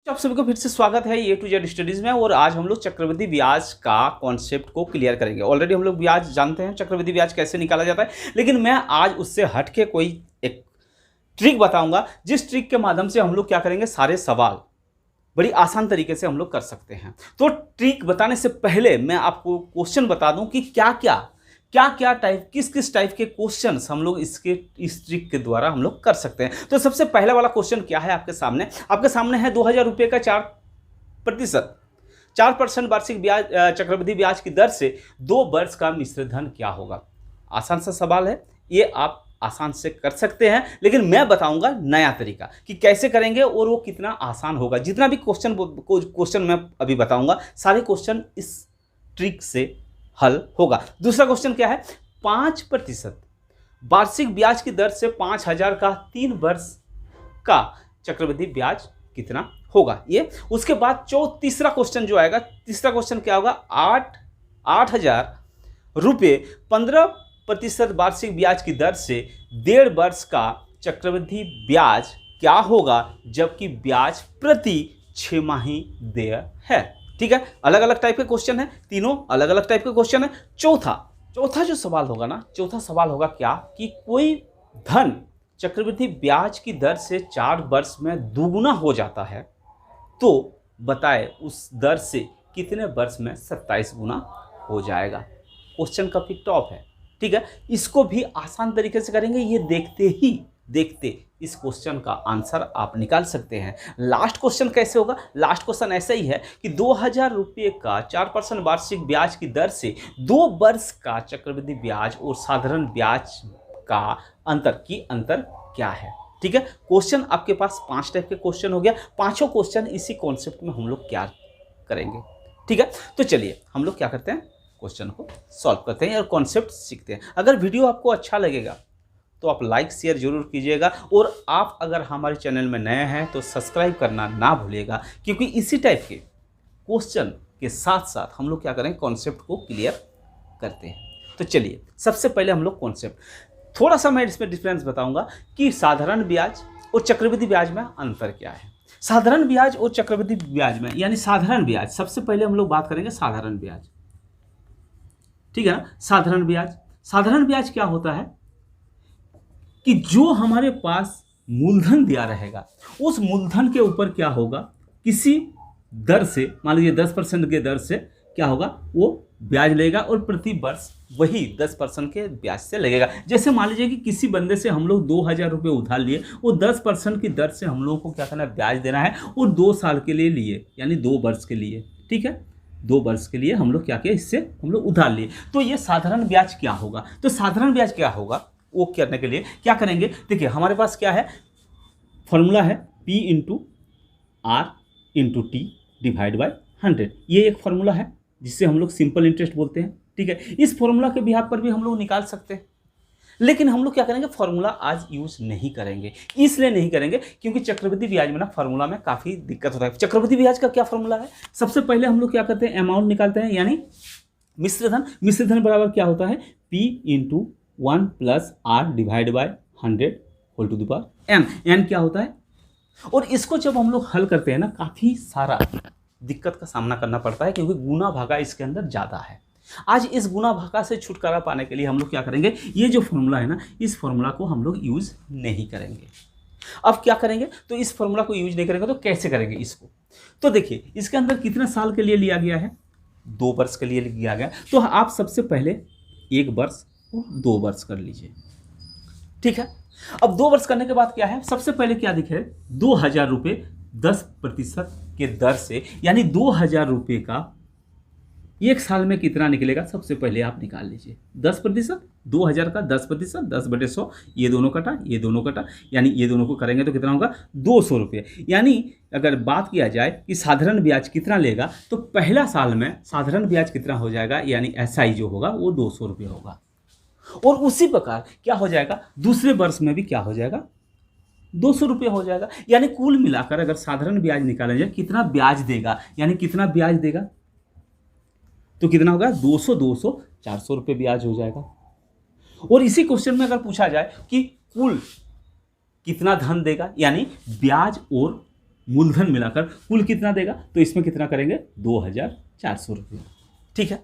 आप सभी को फिर से स्वागत है ए टू जेड स्टडीज में। और आज हम लोग चक्रवृद्धि ब्याज का कॉन्सेप्ट को क्लियर करेंगे। ऑलरेडी हम लोग ब्याज जानते हैं, चक्रवृद्धि ब्याज कैसे निकाला जाता है, लेकिन मैं आज उससे हट के कोई एक ट्रिक बताऊंगा, जिस ट्रिक के माध्यम से हम लोग क्या करेंगे, सारे सवाल बड़ी आसान तरीके से हम लोग कर सकते हैं। तो ट्रिक बताने से पहले मैं आपको क्वेश्चन बता दूं कि क्या टाइप किस टाइप के क्वेश्चंस हम लोग इस ट्रिक के द्वारा हम लोग कर सकते हैं। तो सबसे पहला वाला क्वेश्चन क्या है आपके सामने है 2000 रुपये का 4% वार्षिक ब्याज चक्रवृद्धि ब्याज की दर से 2 वर्ष का मिश्र धन क्या होगा। आसान सा सवाल है, ये आप आसान से कर सकते हैं, लेकिन मैं बताऊंगा नया तरीका कि कैसे करेंगे और वो कितना आसान होगा। जितना भी क्वेश्चन मैं अभी बताऊंगा, सारे क्वेश्चन इस ट्रिक से हल होगा। दूसरा क्वेश्चन क्या है, 5% वार्षिक ब्याज की दर से 5000 का 3 वर्ष का चक्रवृद्धि ब्याज कितना होगा। ये उसके बाद तीसरा क्वेश्चन जो आएगा, तीसरा क्वेश्चन क्या होगा, 8000 रुपये 15% वार्षिक ब्याज की दर से 1.5 वर्ष का चक्रवृद्धि ब्याज क्या होगा, जबकि ब्याज प्रति 6 माही देय है। ठीक है, अलग अलग टाइप के क्वेश्चन है, तीनों अलग अलग टाइप के क्वेश्चन है। चौथा जो सवाल होगा ना, चौथा सवाल होगा क्या कि कोई धन चक्रवृद्धि ब्याज की दर से 4 वर्ष में दुगुना हो जाता है, तो बताए उस दर से कितने वर्ष में 27 गुना हो जाएगा। क्वेश्चन काफी टॉप है। ठीक है, इसको भी आसान तरीके से करेंगे, ये देखते इस क्वेश्चन का आंसर आप निकाल सकते हैं। लास्ट क्वेश्चन कैसे होगा, लास्ट क्वेश्चन ऐसा ही है कि 2000 रुपये का 4% वार्षिक ब्याज की दर से 2 वर्ष का चक्रवृद्धि ब्याज और साधारण ब्याज का अंतर क्या है। ठीक है, क्वेश्चन आपके पास 5 टाइप के क्वेश्चन हो गया। पांचों क्वेश्चन इसी कॉन्सेप्ट में हम लोग क्या करेंगे। ठीक है, तो चलिए हम लोग क्या करते हैं, क्वेश्चन को सॉल्व करते हैं और कॉन्सेप्ट सीखते हैं। अगर वीडियो आपको अच्छा लगेगा तो आप लाइक शेयर जरूर कीजिएगा, और आप अगर हमारे चैनल में नए हैं तो सब्सक्राइब करना ना भूलिएगा, क्योंकि इसी टाइप के क्वेश्चन के साथ साथ हम लोग क्या करें, कॉन्सेप्ट को क्लियर करते हैं। तो चलिए सबसे पहले हम लोग कॉन्सेप्ट, थोड़ा सा मैं इसमें डिफरेंस बताऊंगा कि साधारण ब्याज और चक्रवृद्धि ब्याज में अंतर क्या है। साधारण ब्याज और चक्रवृद्धि ब्याज में, यानी साधारण ब्याज, सबसे पहले हम लोग बात करेंगे साधारण ब्याज। ठीक है ना, साधारण ब्याज क्या होता है कि जो हमारे पास मूलधन दिया रहेगा, उस मूलधन के ऊपर क्या होगा, किसी दर से, मान लीजिए 10% के दर से क्या होगा, वो ब्याज लेगा और प्रति वर्ष वही 10% के ब्याज से लगेगा। जैसे मान लीजिए कि किसी बंदे से हम लोग 2000 रुपये उधार लिए, वो 10% की दर से हम लोगों को क्या करना है, ब्याज देना है, और 2 साल के लिए लिए, यानी 2 वर्ष के लिए। ठीक है, 2 वर्ष के लिए हम लोग क्या किया, इससे हम लोग उधार लिए। तो ये साधारण ब्याज क्या होगा, तो साधारण ब्याज क्या होगा वो करने के लिए क्या करेंगे, देखिए हमारे पास क्या है, फॉर्मूला है P × R × T divide by 100। ये एक फॉर्मूला है जिससे हम लोग सिंपल इंटरेस्ट बोलते हैं। ठीक है, इस फॉर्मूला के बिहाफ पर भी हम लोग निकाल सकते हैं, लेकिन हम लोग क्या करेंगे, फॉर्मूला आज यूज नहीं करेंगे। इसलिए नहीं करेंगे क्योंकि चक्रवृद्धि ब्याज में ना फॉर्मूला में काफ़ी दिक्कत होता है। चक्रवृद्धि ब्याज का क्या फॉर्मूला है, सबसे पहले हम लोग क्या करते हैं, अमाउंट निकालते हैं, यानी मिश्रधन बराबर क्या होता है, P × 1 + R divide by 100 whole to the power n क्या होता है। और इसको जब हम लोग हल करते हैं ना, काफ़ी सारा दिक्कत का सामना करना पड़ता है, क्योंकि गुना भागा इसके अंदर ज़्यादा है। आज इस गुना भागा से छुटकारा पाने के लिए हम लोग क्या करेंगे, ये जो फॉर्मूला है ना, इस फॉर्मूला को हम लोग यूज़ नहीं करेंगे। अब क्या करेंगे, तो इस फॉर्मूला को यूज नहीं करेंगे तो कैसे करेंगे इसको, तो देखिए इसके अंदर कितने साल के लिए लिया गया है, 2 वर्ष के लिए लिया गया। तो आप सबसे पहले 1 वर्ष और 2 वर्ष कर लीजिए। ठीक है, अब 2 वर्ष करने के बाद क्या है, सबसे पहले क्या दिखे, 2000 रुपये 10% के दर से, यानी 2000 रुपये का 1 साल में कितना निकलेगा, सबसे पहले आप निकाल लीजिए 10%, 2000 का 10%, 10/100, ये दोनों कटा, यानी ये दोनों को करेंगे तो कितना होगा, 200 रुपये। यानी अगर बात किया जाए कि साधारण ब्याज कितना लेगा, तो पहला साल में साधारण ब्याज कितना हो जाएगा, यानी SI जो होगा वो 200 रुपये होगा। और उसी प्रकार क्या हो जाएगा, दूसरे वर्ष में भी क्या हो जाएगा, 200 रुपये हो जाएगा। यानी कुल मिलाकर अगर साधारण ब्याज निकाला जाए, कितना ब्याज देगा, यानी कितना ब्याज देगा, तो कितना होगा, 200 400 रुपये ब्याज हो जाएगा। और इसी क्वेश्चन में अगर पूछा जाए कि कुल कितना धन देगा, यानी ब्याज और मूलधन मिलाकर कुल कितना देगा, तो इसमें कितना करेंगे 2400 रुपये। ठीक है,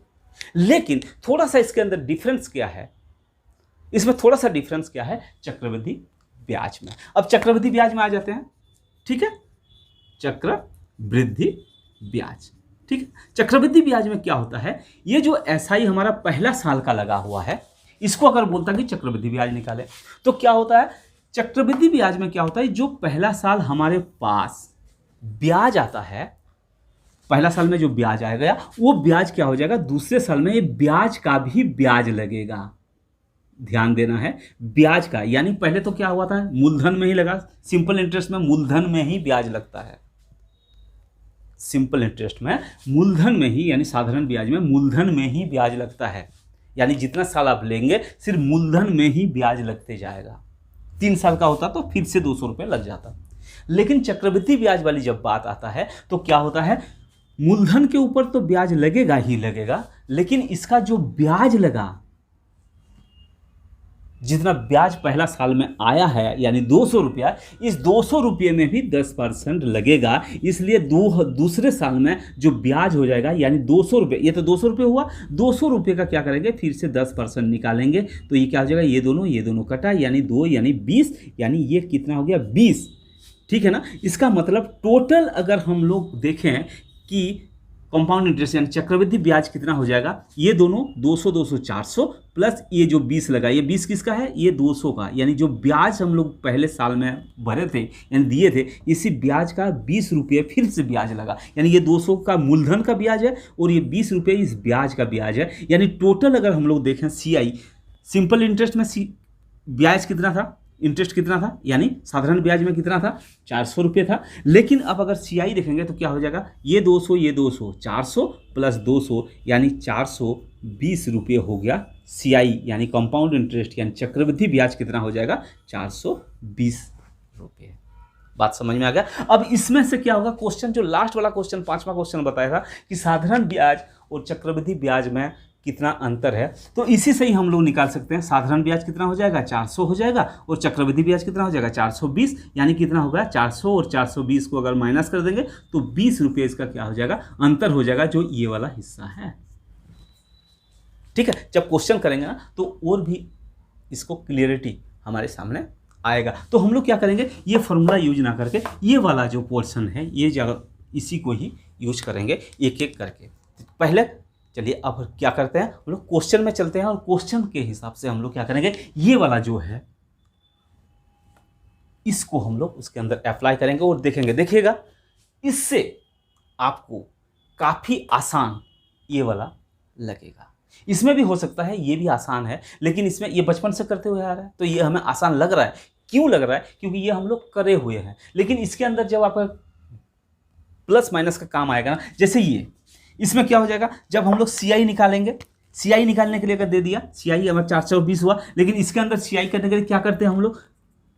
लेकिन थोड़ा सा इसके अंदर डिफरेंस क्या है, इसमें थोड़ा सा डिफरेंस क्या है चक्रवृद्धि ब्याज में। अब चक्रवृद्धि ब्याज में आ जाते हैं। ठीक है, चक्रवृद्धि ब्याज। ठीक है, चक्रवृद्धि ब्याज में क्या होता है, ये जो एसआई हमारा पहला साल का लगा हुआ है, इसको अगर बोलता कि चक्रवृद्धि ब्याज निकाले तो क्या होता है, चक्रवृद्धि ब्याज में क्या होता है, जो पहला साल हमारे पास ब्याज आता है, पहला साल में जो ब्याज आएगा वो ब्याज क्या हो जाएगा, दूसरे साल में ये ब्याज का भी ब्याज लगेगा। ध्यान देना है, ब्याज का, यानी पहले तो क्या हुआ था, मूलधन में ही लगा। सिंपल इंटरेस्ट में मूलधन में ही ब्याज लगता है, सिंपल इंटरेस्ट में मूलधन में ही, यानी साधारण ब्याज में मूलधन में ही ब्याज लगता है। यानी जितना साल आप लेंगे सिर्फ मूलधन में ही ब्याज लगते जाएगा। 3 साल का होता तो फिर से 200 रुपये लग जाता। लेकिन चक्रवृद्धि ब्याज वाली जब बात आता है तो क्या होता है, मूलधन के ऊपर तो ब्याज लगेगा ही लगेगा, लेकिन इसका जो ब्याज लगा, जितना ब्याज पहला साल में आया है यानी 200 रुपया, इस 200 रुपये में भी 10% लगेगा। इसलिए दूसरे साल में जो ब्याज हो जाएगा यानी 200 रुपये, ये तो 200 रुपये हुआ, 200 रुपये का क्या करेंगे, फिर से 10% निकालेंगे तो ये क्या हो जाएगा, ये दोनों कटा, यानी 2 यानी 20, यानी ये कितना हो गया 20। ठीक है ना, इसका मतलब टोटल अगर हम लोग देखें कि कंपाउंड इंटरेस्ट यानी चक्रवृद्धि ब्याज कितना हो जाएगा, ये दोनों 200 200 400 प्लस ये जो 20 लगा, ये 20 किसका है, ये 200 का, यानी जो ब्याज हम लोग पहले साल में भरे थे यानी दिए थे, इसी ब्याज का 20 रुपये फिर से ब्याज लगा। यानी ये 200 का मूलधन का ब्याज है और ये 20 रुपये इस ब्याज का ब्याज है। यानी टोटल अगर हम लोग देखें CI सिंपल इंटरेस्ट में ब्याज कितना था, इंटरेस्ट कितना था, यानी साधारण ब्याज में कितना था, 400 रुपये था। लेकिन अब अगर CI देखेंगे तो क्या हो जाएगा, ये 200 400 प्लस 200 यानी 420 रुपये हो गया CI, यानी कंपाउंड इंटरेस्ट यानी चक्रवृद्धि ब्याज कितना हो जाएगा, 420 रुपये। बात समझ में आ गया। अब इसमें से क्या होगा, क्वेश्चन जो लास्ट वाला क्वेश्चन 5वां क्वेश्चन बताया था कि साधारण ब्याज और चक्रवृद्धि ब्याज में कितना अंतर है, तो इसी से ही हम लोग निकाल सकते हैं। साधारण ब्याज कितना हो जाएगा, 400 हो जाएगा, और चक्रवृद्धि ब्याज कितना हो जाएगा, 420, यानी कितना होगा 400 और 420 को अगर माइनस कर देंगे तो 20 रुपये इसका क्या हो जाएगा, अंतर हो जाएगा, जो ये वाला हिस्सा है। ठीक है, जब क्वेश्चन करेंगे ना तो और भी इसको क्लियरिटी हमारे सामने आएगा। तो हम लोग क्या करेंगे, ये फॉर्मूला यूज ना करके ये वाला जो पोर्शन है ये जगह इसी को ही यूज करेंगे एक एक करके। पहले चलिए अब क्या करते हैं, हम लोग क्वेश्चन में चलते हैं और क्वेश्चन के हिसाब से हम लोग क्या करेंगे, ये वाला जो है इसको हम लोग उसके अंदर अप्लाई करेंगे और देखेंगे। देखिएगा इससे आपको काफ़ी आसान ये वाला लगेगा। इसमें भी हो सकता है ये भी आसान है, लेकिन इसमें ये बचपन से करते हुए आ रहा है तो ये हमें आसान लग रहा है। क्यों लग रहा है, क्योंकि ये हम लोग करे हुए हैं। लेकिन इसके अंदर जब आपका प्लस माइनस का काम आएगा ना, जैसे ये इसमें क्या हो जाएगा, जब हम लोग CI निकालेंगे, CI निकालने के लिए अगर दे दिया, CI हमारा 420 हुआ, लेकिन इसके अंदर CI करने के लिए क्या करते हैं हम लोग,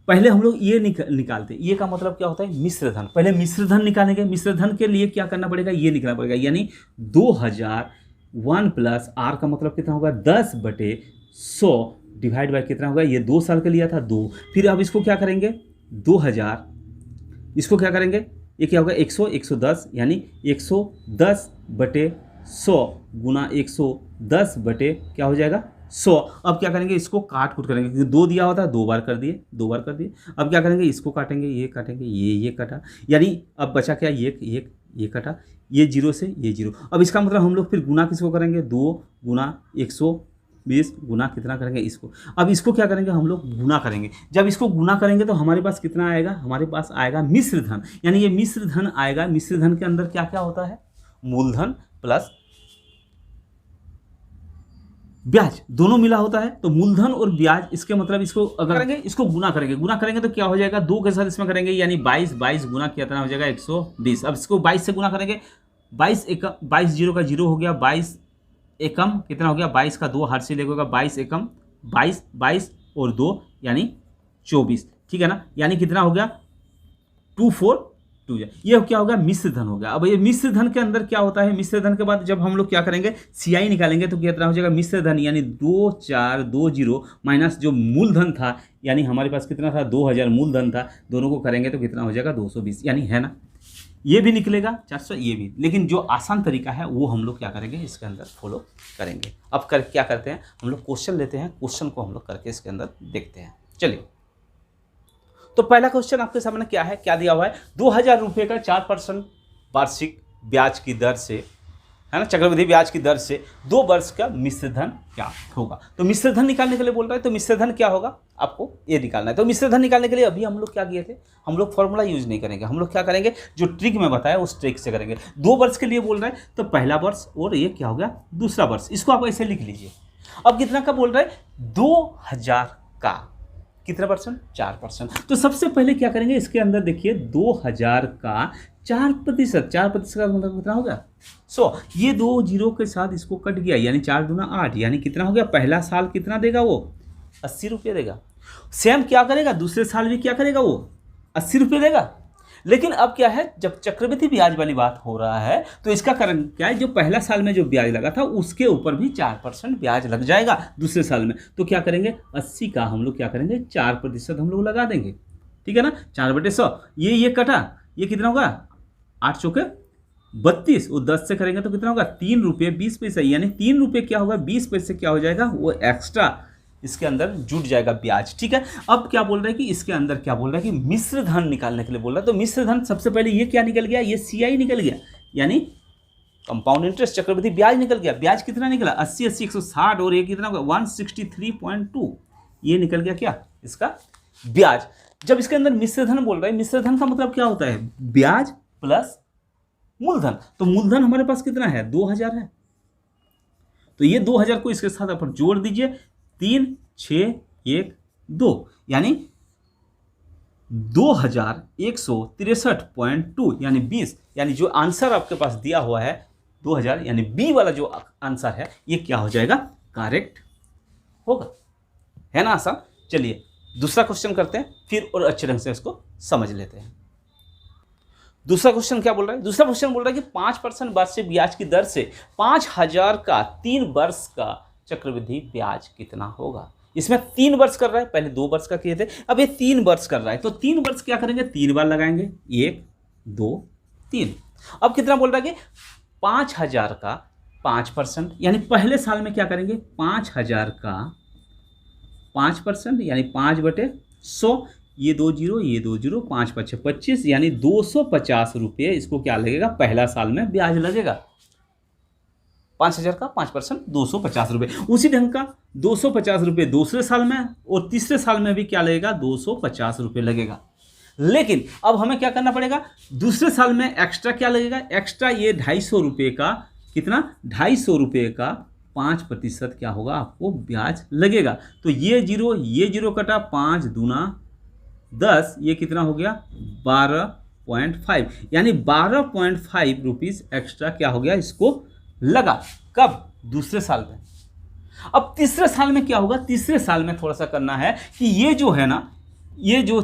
पहले हम लोग ये निकालते हैं। ये का मतलब क्या होता है, मिश्रधन। पहले मिश्रधन निकालेंगे, मिश्रधन के लिए क्या करना पड़ेगा, ये निकालना पड़ेगा, यानी 2001 प्लस R का मतलब कितना होगा 10/100 डिवाइड बाय कितना होगा, ये 2 साल के लिया था 2। फिर अब इसको क्या करेंगे 2000, इसको क्या करेंगे, ये क्या होगा 100 110, यानी 110/100 गुना 110 बटे क्या हो जाएगा 100। अब क्या करेंगे, इसको काट कूट करेंगे, क्योंकि 2 दिया होता है 2 बार कर दिए, 2 बार कर दिए। अब क्या करेंगे, इसको काटेंगे, ये काटेंगे, ये कटा, यानी अब बचा क्या, ये कटा, ये 0 से ये 0। अब इसका मतलब हम लोग फिर गुना किसको करेंगे, 2 गुना 120 गुना कितना करेंगे इसको। अब इसको क्या करेंगे, हम लोग गुना करेंगे। जब इसको गुना करेंगे तो हमारे पास कितना आएगा, हमारे पास आएगा मिश्रधन, यानी ये मिश्रधन आएगा। मिश्रधन के अंदर क्या क्या होता है, मूलधन प्लस ब्याज दोनों मिला होता है। तो मूलधन और ब्याज, इसके मतलब इसको अगर करेंगे, इसको गुना करेंगे तो क्या हो जाएगा, 2 के साथ इसमें करेंगे, यानी 22 गुना कितना हो जाएगा 120। अब इसको 22 से गुना करेंगे, 22 0 का 0 हो गया, 22 एकम कितना हो गया, 22 का 2 हर से लेगा 22 एकम 22 और 2 यानी 24। ठीक है ना, यानी कितना हो गया 242। ये क्या होगा, मिश्रधन हो गया। अब ये मिश्रधन के अंदर क्या होता है, मिश्रधन के बाद जब हम लोग क्या करेंगे CI निकालेंगे तो कितना हो जाएगा, मिश्रधन यानी 2420 माइनस जो मूलधन था, यानी हमारे पास कितना था 2000 मूलधन था, दोनों को करेंगे तो कितना हो जाएगा 220, यानी है ना, ये भी निकलेगा 400, ये भी, लेकिन जो आसान तरीका है वो हम लोग क्या करेंगे इसके अंदर फॉलो करेंगे। अब क्या करते हैं हम लोग, क्वेश्चन लेते हैं, क्वेश्चन को हम लोग करके इसके अंदर देखते हैं। चलिए, तो पहला क्वेश्चन आपके सामने क्या है, क्या दिया हुआ है, 2000 रुपये का 4% वार्षिक ब्याज की दर से, है ना, चक्रवृद्धि ब्याज की दर से 2 वर्ष का मिश्र धन क्या होगा। तो मिश्र धन निकालने के लिए बोल रहा है, तो मिश्र धन क्या होगा आपको ये निकालना है। तो मिश्र धन निकालने के लिए अभी हम लोग क्या किए थे, हम लोग फॉर्मूला यूज नहीं करेंगे, हम लोग क्या करेंगे, जो ट्रिक में बताया उस ट्रिक से करेंगे। 2 वर्ष के लिए बोल रहा है, तो पहला वर्ष और ये क्या हो गया दूसरा वर्ष, इसको आप ऐसे लिख लीजिए। अब कितना का बोल रहा है, 2000 का कितना परसेंट, 4%। तो सबसे पहले क्या करेंगे, इसके अंदर देखिए 2000 का 4%, 4% का मतलब कितना हो गया 100। ये 2 जीरो के साथ इसको कट गया, यानी 4 दूना 8, यानी कितना हो गया, पहला साल कितना देगा वो 80 रुपये देगा। सेम क्या करेगा, दूसरे साल भी क्या करेगा वो 80 रुपये देगा। लेकिन अब क्या है, जब चक्रवृद्धि ब्याज वाली बात हो रहा है तो इसका कारण क्या है, जो पहला साल में जो ब्याज लगा था उसके ऊपर भी 4% ब्याज लग जाएगा दूसरे साल में। तो क्या करेंगे, 80 का हम लोग क्या करेंगे 4% हम लोग लगा देंगे, ठीक है ना, 4/100। ये कटा, ये कितना होगा 8 चौके 32, वो 10 से करेंगे तो कितना होगा 3 रुपये 20 पैसे, यानी 3 रुपये क्या होगा 20 पैसे क्या हो जाएगा, वो एक्स्ट्रा इसके अंदर जुट जाएगा ब्याज, ठीक है। अब क्या बोल रहा है कि इसके अंदर क्या बोल रहा है कि मिश्र धन निकालने के लिए बोल रहा है। तो मिश्र धन सबसे पहले ये क्या निकल गया, ये CI निकल गया, यानी कंपाउंड इंटरेस्ट चक्रवृद्धि ब्याज निकल गया। ब्याज कितना निकला 80 80 160, और ये कितना होगा 163.2, ये निकल गया क्या इसका ब्याज। जब इसके अंदर मिश्र धन बोल रहा है, मिश्र धन का मतलब क्या होता है, ब्याज प्लस मूलधन। तो मूलधन हमारे पास कितना है 2000 है, तो ये 2000 को इसके साथ आप जोड़ दीजिए, 3 6 1 2, यानी 2163.2, यानी 20, यानी जो आंसर आपके पास दिया हुआ है 2000, यानी बी वाला जो आंसर है ये क्या हो जाएगा, करेक्ट होगा, है ना आसान। चलिए दूसरा क्वेश्चन करते हैं, फिर और अच्छे ढंग से इसको समझ लेते हैं। दूसरा क्वेश्चन क्या बोल रहा है, दूसरा क्वेश्चन बोल रहा है कि 5% वार्षिक ब्याज की दर से 5000 का 3 वर्ष का चक्रवृद्धि ब्याज कितना होगा। इसमें 3 वर्ष कर रहा है, पहले 2 वर्ष का किए थे, अब ये 3 वर्ष कर रहा है। तो 3 वर्ष क्या करेंगे, 3 बार लगाएंगे, 1 2 3। अब कितना बोल रहा है कि 5000 का 5%, यानी पहले साल में क्या करेंगे 5000 का 5%, यानी 5/100, ये 2 जीरो, ये 2 जीरो, 5 5 25, यानी 250 रुपये इसको क्या लगेगा पहला साल में ब्याज लगेगा। 5000 का 5% 250 रुपये। उसी ढंग का 250 रुपये दूसरे साल में, और तीसरे साल में भी क्या लगेगा 250 रुपये लगेगा। लेकिन अब हमें क्या करना पड़ेगा, दूसरे साल में एक्स्ट्रा क्या लगेगा, एक्स्ट्रा ये 250 रुपये का, कितना 250 रुपये का 5% क्या होगा आपको ब्याज लगेगा। तो ये जीरो कटा, 5 दूना 10, ये कितना हो गया 12.5, यानी 12.5 रुपीज़ एक्स्ट्रा क्या हो गया इसको लगा। कब, दूसरे साल में। अब तीसरे साल में क्या होगा, तीसरे साल में थोड़ा सा करना है कि ये जो है ना, ये जो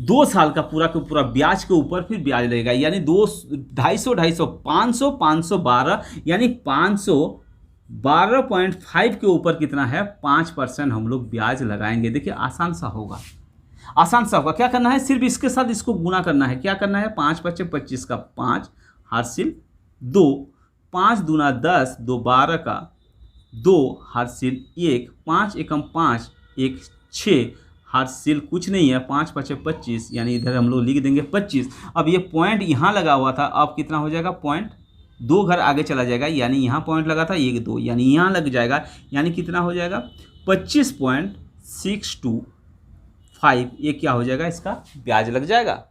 2 साल का पूरा का पूरा ब्याज के ऊपर फिर ब्याज लगेगा, यानी 250 500 512, यानी 512.5 के ऊपर कितना है 5% हम लोग ब्याज लगाएंगे। देखिए आसान सा होगा, आसान सा होगा। क्या करना है, सिर्फ इसके साथ इसको गुना करना है। क्या करना है, 5 5 25 का 5 हासिल 2, 5 दूना 10, 2 12 का 2 हासिल 1, 5 एकम 5 1 6 हासिल कुछ नहीं है, 5 5 25, यानी इधर हम लोग लिख देंगे 25। अब ये पॉइंट यहाँ लगा हुआ था, अब कितना हो जाएगा, पॉइंट 2 घर आगे चला जाएगा, यानी यहाँ पॉइंट लगा था 1 2, यानी यहाँ लग जाएगा, यानी कितना हो जाएगा 25.625, ये क्या हो जाएगा इसका ब्याज लग जाएगा।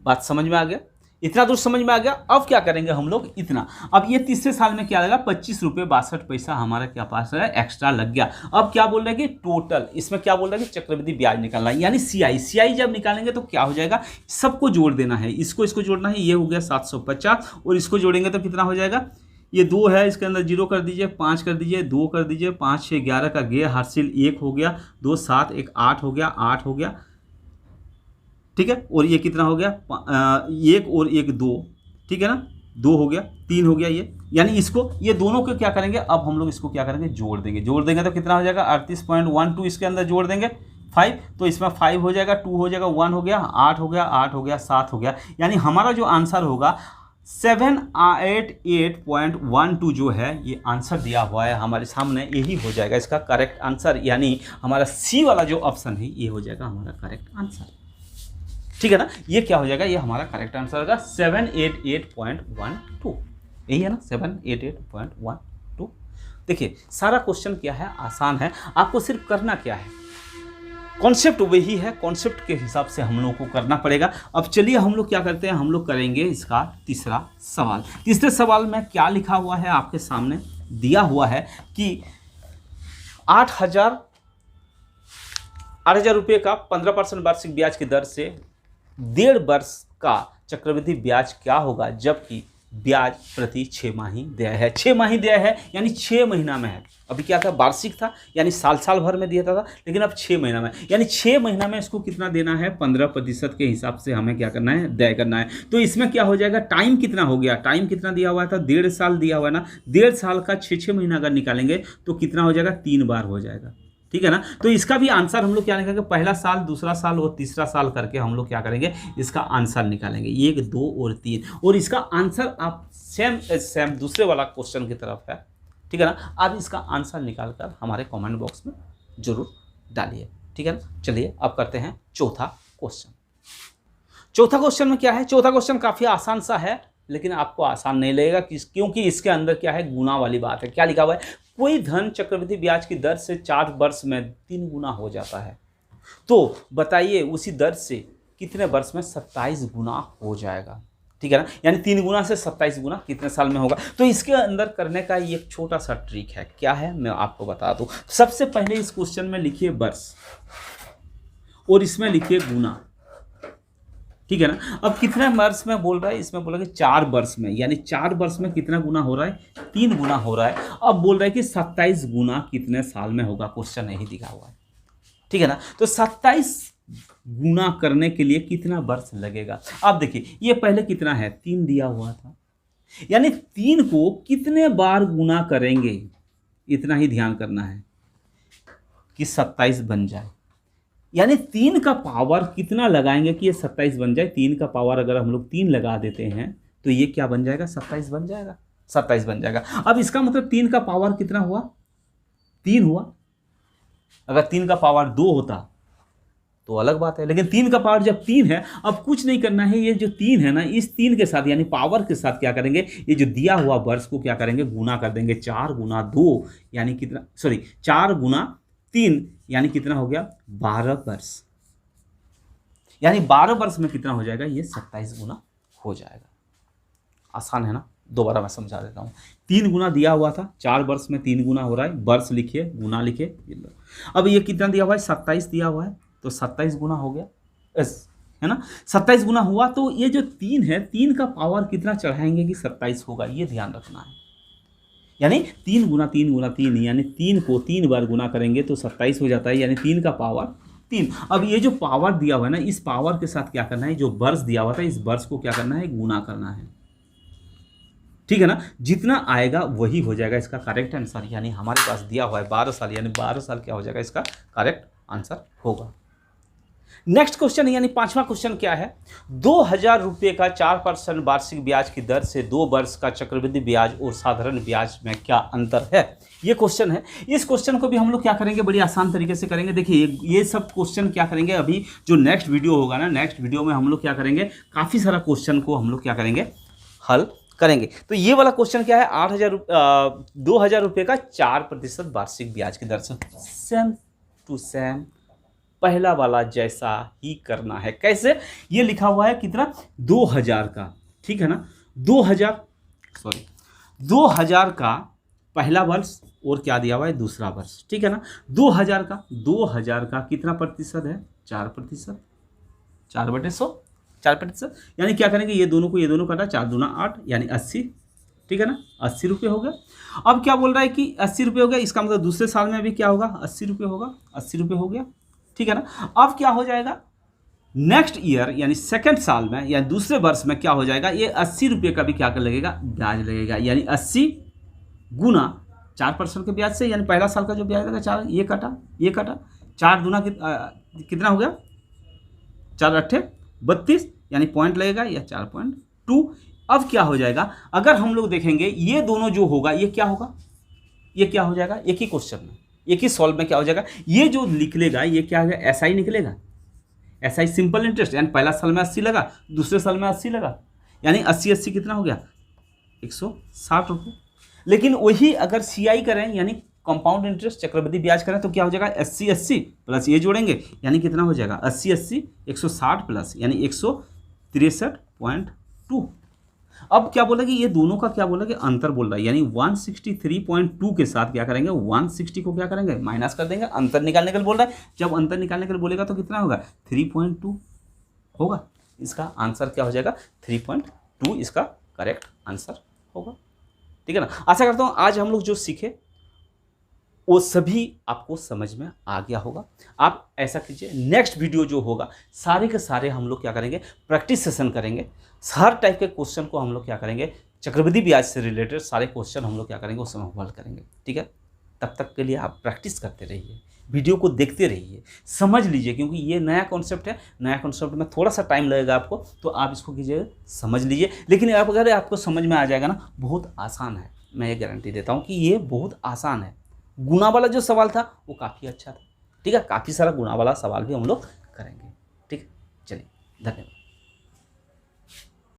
बात समझ में आ गया, इतना दूर समझ में आ गया। अब क्या करेंगे हम लोग इतना, अब ये तीसरे साल में क्या लगा 25 रुपये 62 पैसा हमारा क्या पास है एक्स्ट्रा लग गया। अब क्या बोल रहे हैं कि टोटल, इसमें क्या बोल रहे हैं कि चक्रवृद्धि ब्याज निकालना है, यानी CI जब निकालेंगे तो क्या हो जाएगा, सबको जोड़ देना है, इसको जोड़ना है, ये हो गया 750, और इसको जोड़ेंगे तो कितना हो जाएगा, ये 2 है, इसके अंदर 0 कर दीजिए, 5 कर दीजिए, 2 कर दीजिए, 5 6 11 का गे हासिल 1 हो गया, 2 7 1 8 हो गया, 8 हो गया, ठीक है। और ये कितना हो गया 1 और 1 2, ठीक है ना, 2 हो गया, 3 हो गया ये, यानी इसको ये दोनों को क्या करेंगे, अब हम लोग इसको क्या करेंगे जोड़ देंगे तो कितना हो जाएगा 38.12 इसके अंदर जोड़ देंगे, 5, तो इसमें 5 हो जाएगा, 2 हो जाएगा, 1 हो गया, 8 हो गया, 8 हो गया, 7 हो गया। यानी हमारा जो आंसर होगा 788.12 जो है ये आंसर दिया हुआ है हमारे सामने, यही हो जाएगा इसका करेक्ट आंसर। यानी हमारा सी वाला जो ऑप्शन है ये हो जाएगा हमारा करेक्ट आंसर। ठीक है ना, ये क्या हो जाएगा, ये हमारा करेक्ट आंसर होगा 788.12, यही है ना 788.12। देखिए सारा क्वेश्चन क्या है, आसान है, आपको सिर्फ करना क्या है, कॉन्सेप्ट वही है, कॉन्सेप्ट के हिसाब से हम लोग को करना पड़ेगा। अब चलिए हम लोग क्या करते हैं, हम लोग करेंगे इसका तीसरा सवाल। तीसरे सवाल में क्या लिखा हुआ है आपके सामने दिया हुआ है कि 8,000 रुपये का 15% वार्षिक ब्याज की दर से 1.5 वर्ष का चक्रवृद्धि ब्याज क्या होगा, जबकि ब्याज प्रति 6 माही देय है। 6 माही देय है यानी 6 महीना में है। अभी क्या था, वार्षिक था यानी साल भर में दिया था, लेकिन अब 6 महीना में, यानी 6 महीना में इसको कितना देना है, 15% के हिसाब से हमें क्या करना है, देय करना है। तो इसमें क्या हो जाएगा, टाइम कितना हो गया, टाइम कितना दिया हुआ था, 1.5 साल दिया हुआ है ना, 1.5 साल का 6 महीना अगर निकालेंगे तो कितना हो जाएगा, 3 बार हो जाएगा। ठीक है ना, तो इसका भी आंसर हम लोग क्या निकालेंगे, पहला साल, दूसरा साल और तीसरा साल करके हम लोग क्या करेंगे, इसका आंसर निकालेंगे 1, 2 और 3। और इसका आंसर आप सेम दूसरे वाला क्वेश्चन की तरफ है। ठीक है ना, आप इसका आंसर निकाल कर हमारे कमेंट बॉक्स में जरूर डालिए। ठीक है ना, चलिए अब करते हैं चौथा क्वेश्चन। चौथा क्वेश्चन में क्या है, चौथा क्वेश्चन काफ़ी आसान सा है, लेकिन आपको आसान नहीं लगेगा क्योंकि इसके अंदर क्या है, गुना वाली बात है। क्या लिखा हुआ है, कोई धन चक्रवृद्धि ब्याज की दर से 4 वर्ष में 3 गुना हो जाता है, तो बताइए उसी दर से कितने वर्ष में 27 गुना हो जाएगा। ठीक है ना, यानी 3 गुना से 27 गुना कितने साल में होगा। तो इसके अंदर करने का ये एक छोटा सा ट्रिक है, क्या है मैं आपको बता दूं। सबसे पहले इस क्वेश्चन में लिखिए वर्ष और इसमें लिखिए गुना। ठीक है ना, अब कितने वर्ष में बोल रहा है, इसमें बोला कि 4 वर्ष में, यानी 4 वर्ष में कितना गुना हो रहा है, 3 गुना हो रहा है। अब बोल रहा है कि 27 गुना कितने साल में होगा, क्वेश्चन नहीं दिखा हुआ है। ठीक है ना, तो 27 गुना करने के लिए कितना वर्ष लगेगा। अब देखिए ये पहले कितना है, 3 दिया हुआ था, यानी 3 को कितने बार गुना करेंगे, इतना ही ध्यान करना है कि 27 बन जाए। यानी 3 का पावर कितना लगाएंगे कि ये 27 बन जाए। 3 का पावर अगर हम लोग 3 लगा देते हैं तो ये क्या बन जाएगा, 27 बन जाएगा, 27 बन जाएगा। अब इसका मतलब 3 का पावर कितना हुआ, 3 हुआ। अगर 3 का पावर 2 होता तो अलग बात है, लेकिन 3 का पावर जब 3 है, अब कुछ नहीं करना है, ये जो 3 है ना, इस 3 के साथ यानी पावर के साथ क्या करेंगे, ये जो दिया हुआ वर्ष को क्या करेंगे, गुना कर देंगे। 4 गुना 2 यानी कितना, 4 गुना 3 यानी कितना हो गया, 12 वर्ष। यानी 12 वर्ष में कितना हो जाएगा, ये 27 गुना हो जाएगा। आसान है ना, दोबारा मैं समझा देता हूँ। 3 गुना दिया हुआ था, 4 वर्ष में 3 गुना हो रहा है, वर्ष लिखिए, गुना लिखिए। अब ये कितना दिया हुआ है, 27 दिया हुआ है, तो 27 गुना हो गया, है ना, 27 गुना हुआ। तो ये जो 3 है, 3 का पावर कितना चढ़ाएंगे कि 27 होगा, ये ध्यान रखना है। यानी 3 गुना 3 गुना 3, यानी 3 को 3 बार गुना करेंगे तो 27 हो जाता है, यानी 3 का पावर 3। अब ये जो पावर दिया हुआ है ना, इस पावर के साथ क्या करना है, जो वर्ष दिया हुआ था इस वर्ष को क्या करना है, गुना करना है। ठीक है ना, जितना आएगा वही हो जाएगा इसका करेक्ट आंसर। यानी हमारे पास दिया हुआ है 12 साल, यानी 12 साल क्या हो जाएगा, इसका करेक्ट आंसर होगा। नेक्स्ट क्वेश्चन यानी 5वां क्वेश्चन क्या है, 2,000 रुपये का 4% वार्षिक ब्याज की दर से 2 वर्ष का चक्रवृद्धि ब्याज और साधारण ब्याज में क्या अंतर है, ये क्वेश्चन है। इस क्वेश्चन को भी हम लोग क्या करेंगे, बड़ी आसान तरीके से करेंगे। देखिए ये सब क्वेश्चन क्या करेंगे, अभी जो नेक्स्ट वीडियो होगा ना, नेक्स्ट वीडियो में हम लोग क्या करेंगे, काफ़ी सारा क्वेश्चन को हम लोग क्या करेंगे, हल करेंगे। तो ये वाला क्वेश्चन क्या है, 2,000 रुपये का 4% वार्षिक ब्याज की दर से, सेम टू सेम पहला वाला जैसा ही करना है। कैसे, ये लिखा हुआ है कितना, 2,000 का, ठीक है ना, 2,000 का पहला वर्ष और क्या दिया हुआ है, दूसरा वर्ष। ठीक है ना, 2,000 का कितना प्रतिशत है, 4%, 4/100, 4%। यानी क्या करेंगे, ये दोनों को ये दोनों काटा, 4 दूना 8 यानी 80। ठीक है ना, 80 रुपये हो गया। अब क्या बोल रहा है कि 80 रुपये हो गया, इसका मतलब दूसरे साल में भी क्या होगा, 80 रुपये होगा, 80 रुपये हो गया। ठीक है ना, अब क्या हो जाएगा, नेक्स्ट ईयर यानी सेकंड साल में या दूसरे वर्ष में क्या हो जाएगा, ये 80 रुपये का भी क्या कर लगेगा, ब्याज लगेगा। यानी 80 गुना 4% के ब्याज से, यानी पहला साल का जो ब्याज लगेगा 4, ये कटा 4 दूना कितना हो गया, 4 अट्ठे 32, यानी पॉइंट लगेगा या 4.2। अब क्या हो जाएगा, अगर हम लोग देखेंगे ये दोनों जो होगा ये क्या होगा, ये क्या हो जाएगा, एक ही क्वेश्चन में एक ही सॉल्व में क्या हो जाएगा, ये जो निकलेगा ये क्या होगा, एसआई निकलेगा। एसआई सिंपल इंटरेस्ट, यानी पहला साल में 80 लगा, दूसरे साल में 80 लगा, यानी 80 कितना हो गया, 160 रुपये। लेकिन वही अगर सीआई करें यानी कंपाउंड इंटरेस्ट चक्रवृद्धि ब्याज करें तो क्या हो जाएगा, 80 प्लस ये जोड़ेंगे यानी कितना हो जाएगा, 80 160 प्लस यानी 163.2। अब क्या बोला कि ये दोनों का क्या बोला कि अंतर बोल रहा है, यानी 163.2 के साथ क्या करेंगे, 160 को क्या करेंगे, माइनस कर देंगे, अंतर निकालने के लिए बोल रहा है। जब अंतर निकालने के लिए बोलेगा तो कितना होगा, 3.2 होगा। इसका आंसर क्या हो जाएगा, 3.2 इसका करेक्ट आंसर होगा। ठीक है ना। आशा करता हूँ आज हम लोग जो सीखे वो सभी आपको समझ में आ गया होगा। आप ऐसा कीजिए, नेक्स्ट वीडियो जो होगा सारे के सारे हम लोग क्या करेंगे, प्रैक्टिस सेशन करेंगे। हर टाइप के क्वेश्चन को हम लोग क्या करेंगे, चक्रवृद्धि ब्याज से रिलेटेड सारे क्वेश्चन हम लोग क्या करेंगे, उस समय हल करेंगे। ठीक है, तब तक के लिए आप प्रैक्टिस करते रहिए, वीडियो को देखते रहिए, समझ लीजिए, क्योंकि ये नया कॉन्सेप्ट है। नया कॉन्सेप्ट में थोड़ा सा टाइम लगेगा आपको, तो आप इसको कीजिए, समझ लीजिए। लेकिन अगर आपको समझ में आ जाएगा ना, बहुत आसान है, मैं ये गारंटी देता हूँ कि ये बहुत आसान है। गुणा वाला जो सवाल था वो काफ़ी अच्छा था। ठीक है, काफ़ी सारा गुणा वाला सवाल भी हम लोग करेंगे। ठीक है, चलिए, धन्यवाद।